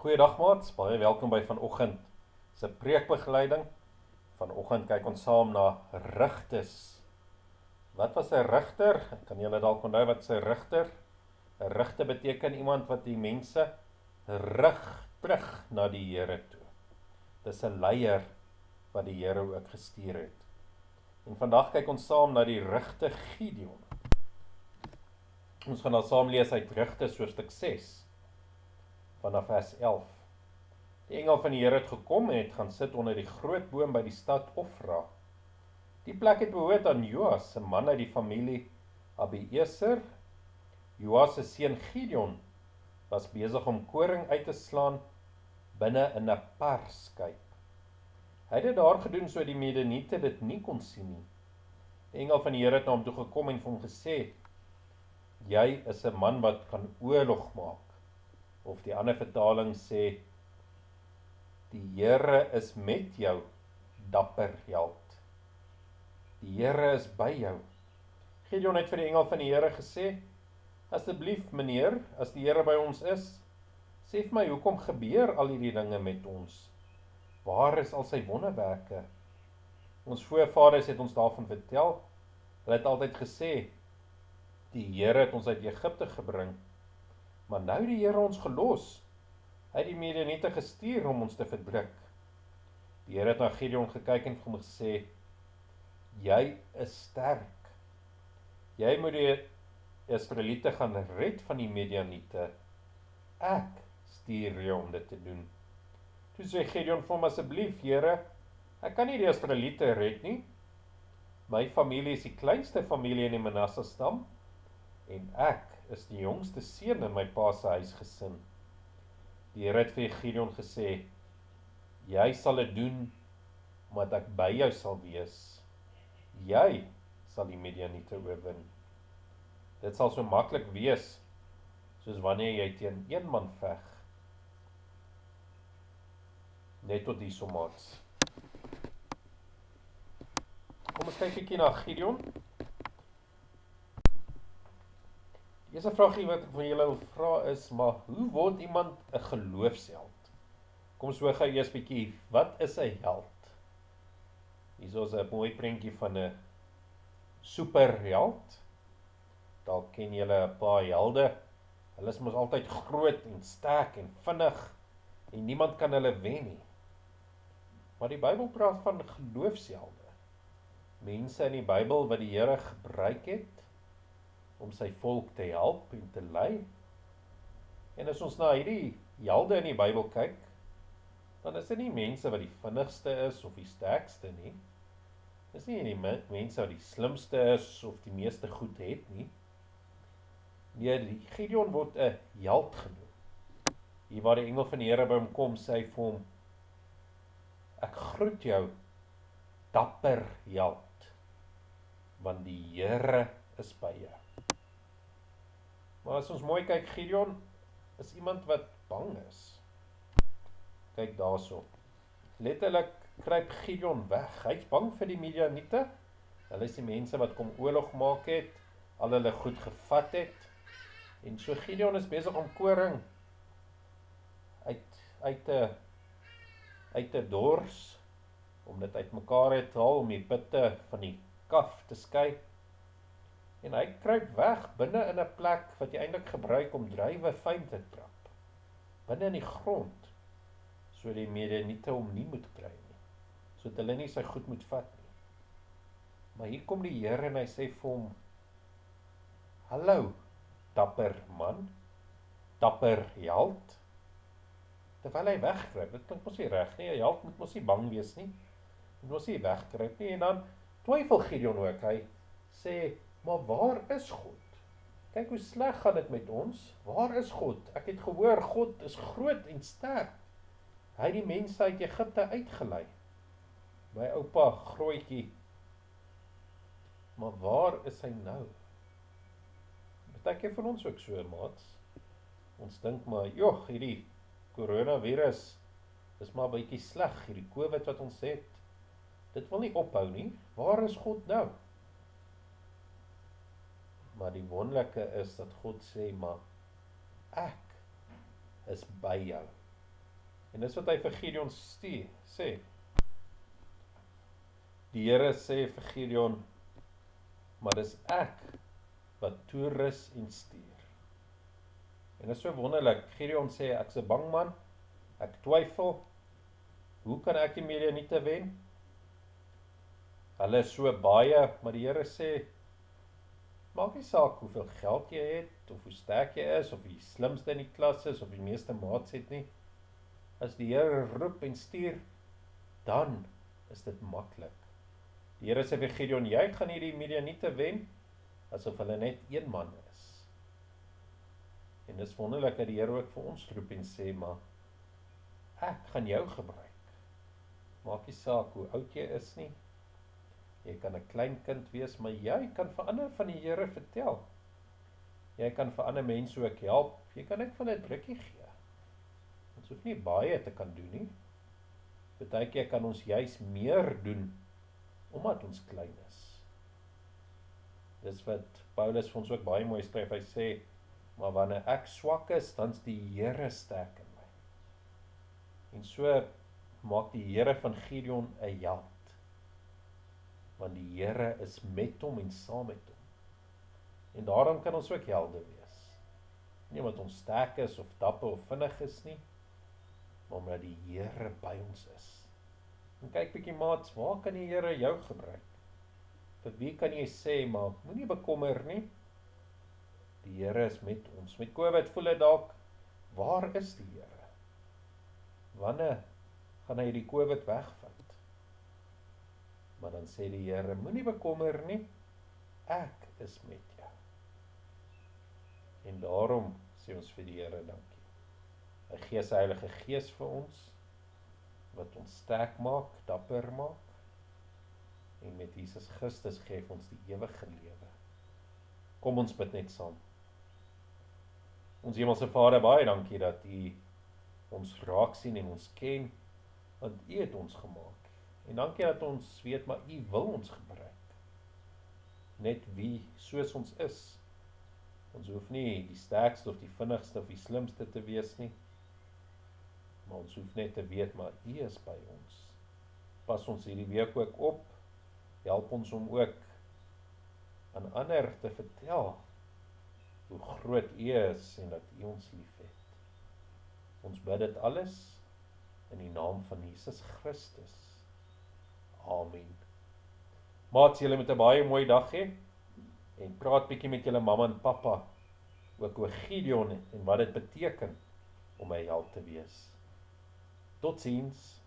Goeiedag maats, baie welkom by vanoggend se preekbegeleiding. Vanoggend kyk ons saam na rigters. Wat was 'n rigter? Kan julle dalk onthou wat 'n rigter? 'n Rigter beteken iemand wat die mense rig terug na die Here toe. Dis 'n leier wat die Here ook gestuur het. En vandag kyk ons saam na die rigter Gideon. Ons gaan nou saam lees uit Rigters hoofstuk 6 vanaf vers 11. Die engel van die Here het gekom en het gaan sit onder die groot boom by die stad Ofra. Die plek het behoort aan Joas, 'n man uit die familie Abieser. Joas se seun Gideon was besig om koring uit te slaan binne in 'n parskuip. Hy het dit daar gedoen sodat die Midianiete dit nie kon sien nie. Die engel van die Here het na hom toe gekom en vir hom gesê: "Jy is 'n man wat kan oorlog maak." Of die ander vertaling sê: "Die Here is met jou, dapper held. Die Here is by jou." Gideon het vir die engel van die Here gesê: "Asseblief meneer, as die Here by ons is, sê vir my, hoekom gebeur al hierdie dinge met ons? Waar is al sy wonderwerke? Ons voorvaders het ons daarvan vertel. Hulle het altyd gesê, die Here het ons uit Egipte gebring. Maar nou het die Here ons gelos. Hy het die Midianiete gestuur om ons te verdruk." Die Here het na Gideon gekyk en vir hom gesê: "Jy is sterk. Jy moet die Israeliete gaan red van die Midianiete. Ek stuur jou om dit te doen." Toe sê Gideon vir hom: "Asseblief, Here, ek kan nie die Israeliete red nie. My familie is die kleinste familie in die Manasse stam en ek is die jongste seun in my pa se huisgesin." Die Here het vir Gideon gesê: "Jy sal dit doen, omdat ek by jou sal wees. Jy sal die Midianiete oorwin. Dit sal so maklik wees, soos wanneer jy teen een man veg." Net tot hierso maats. Kom ons kyk 'n bietjie na Gideon. Die eerste vraagie wat ek van julle wil vra is, maar hoe word iemand 'n geloofsheld? Kom ons hoor gou eers bietjie, wat is 'n held? Hier is 'n mooi prentjie van 'n superheld. Dalk ken julle 'n paar helde. Hulle is mos altyd groot en sterk en vinnig en niemand kan hulle wen nie. Maar die Bybel praat van geloofshelde. Mense in die Bybel wat die Here gebruik het om sy volk te help en te lei. En as ons na hierdie helde in die Bybel kyk, dan is dit nie mense wat die vinnigste is of die sterkste nie. Dis nie die mense wat die slimste is of die meeste goed het nie. Nee, die Gideon word 'n held genoem. Hier waar die engel van die Here by hom kom, sê hy vir hom: "Ek groet jou, dapper held, want die Here is by jou." Maar as ons mooi kyk, Gideon is iemand wat bang is. Kyk daarso. Letterlik kruip Gideon weg. Hy's bang vir die Midianiete. Hulle is die mense wat kom oorlog maak het, al hulle goed gevat het. En so Gideon is besig om koring uit 'n dors, om dit uitmekaar te haal, om die pitte van die kaf te skei. En hy kruip weg binne in 'n plek wat jy eintlik gebruik om druiwe fyn te trap. Binne in die grond, so die Midianiete hom nie moet kry nie. Sodat hulle nie sy goed moet vat nie. Maar hier kom die Here en hy sê vir hom: "Hallo, dapper man, dapper held." Terwyl hy wegkruip, dit klink mos nie reg nie, 'n held moet mos nie bang wees nie. Moet mos nie wegkruip nie. En dan twyfel Gideon ook. Hy sê: "Maar waar is God? Kyk hoe sleg gaan dit met ons. Waar is God? Ek het gehoor God is groot en sterk. Hy het die mense uit Egipte uitgelei. My oupa grootjie. Maar waar is hy nou?" Partykeer van ons ook so, maats. Ons dink maar, joh, hierdie coronavirus is maar 'n bietjie sleg, hierdie COVID wat ons het. Dit wil nie ophou nie. Waar is God nou? Maar die wonderlike is dat God sê, maar ek is by jou. En dis wat hy vir Gideon sê. Die Here sê vir Gideon, maar dis ek wat toerus en stuur. En dit is so wonderlik, Gideon sê, ek's 'n bang man, ek twyfel, hoe kan ek die Midianiete wen? Hulle is so baie, maar die Here sê, maak nie saak hoeveel geld jy het, of hoe sterk jy is, of jy slimste in die klas is, of die meeste maats het nie. As die Here roep en stuur, dan is dit maklik. Die Here sê vir Gideon, jy gaan hierdie Midianiete wen, asof hulle net een man is. En dis wonderlik dat die Here ook vir ons roep en sê, maar ek gaan jou gebruik. Maak nie saak hoe oud jy is nie. Jy kan 'n klein kind wees, maar jy kan vir ander van die Here vertel. Jy kan vir ander mense ook help. Jy kan net van 'n drukkie gee. Ons hoef nie baie te kan doen nie. Partykeer kan ons juis meer doen, omdat ons klein is. Dis wat Paulus vir ons ook baie mooi skryf. Hy sê, maar wanneer ek swak is, dan is die Here sterk in my. En so maak die Here van Gideon 'n held. Want die Here is met hom en saam met hom. En daarom kan ons ook helde wees. Nie omdat ons sterk is of dapper of vinnig is nie, maar omdat die Here by ons is. En kyk bietjie maats, waar kan die Here jou gebruik? Vir wie kan jy sê, maar moenie bekommer nie. Die Here is met ons. Met COVID voel dit dalk, waar is die Here? Wanneer gaan hy die COVID wegvat? Maar dan sê die Here, moenie bekommer nie, ek is met jou. En daarom sê ons vir die Here dankie. Hy gee sy Heilige Gees vir ons, wat ons sterk maak, dapper maak, en met Jesus Christus gee hy ons die ewige lewe. Kom ons bid net saam. Ons Hemelse Vader, baie dankie dat U ons raak sien en ons ken, want U het ons gemaak. En dankie dat ons weet, maar U wil ons gebruik. Net wie soos ons is. Ons hoef nie die sterkste of die vinnigste of die slimste te wees nie. Maar ons hoef net te weet, maar U is by ons. Pas ons hierdie week ook op. Help ons om ook aan ander te vertel hoe groot U is en dat U ons liefhet. Ons bid dit alles in die naam van Jesus Christus. Amen. Maats, julle moet 'n baie mooi dag hê en praat bietjie met julle mamma en pappa ook oor Gideon en wat dit beteken om 'n held te wees. Totsiens.